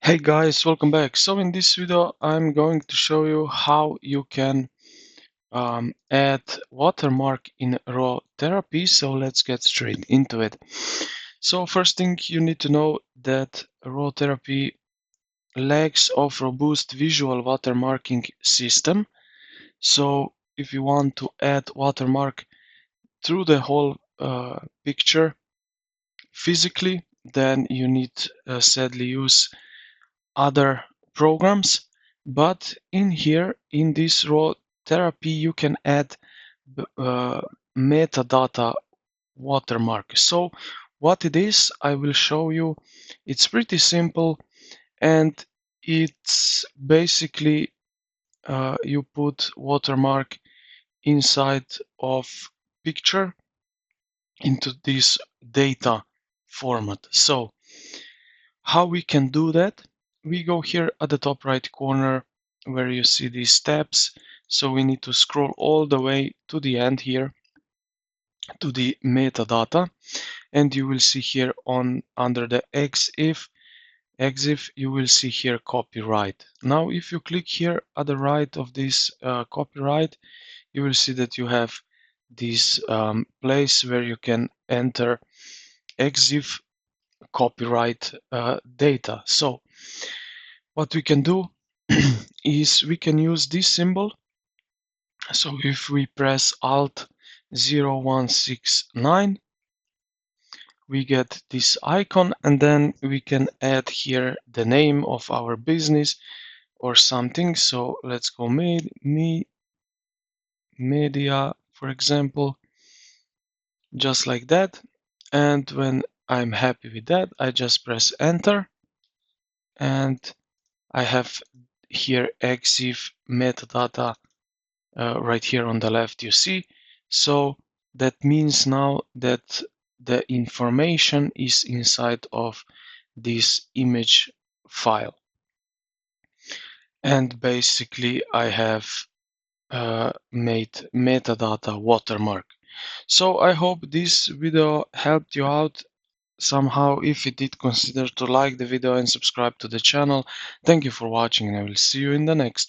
Hey guys, welcome back. So in this video, I'm going to show you how you can add watermark in RawTherapee. So let's get straight into it. So first thing you need to know that RawTherapee lacks of robust visual watermarking system. So if you want to add watermark through the whole picture physically, then you need sadly use other programs, but in here in this RawTherapee you can add metadata watermark. So what it is, I will show you. It's pretty simple, and it's basically you put watermark inside of picture into this data format. So how we can do that? We go here at the top right corner where you see these tabs. So we need to scroll all the way to the end here to the metadata, and you will see here on under the EXIF you will see here copyright. Now if you click here at the right of this copyright, you will see that you have this place where you can enter EXIF copyright data. So what we can do is we can use this symbol. So if we press Alt 0169, we get this icon, and then we can add here the name of our business or something. So let's go media, for example, just like that. And when I'm happy with that, I just press enter, and I have here EXIF metadata right here on the left, you see. So that means now that the information is inside of this image file, and basically I have made metadata watermark. So I hope this video helped you out somehow. If it did, consider to like the video and subscribe to the channel. Thank you for watching, and I will see you in the next one.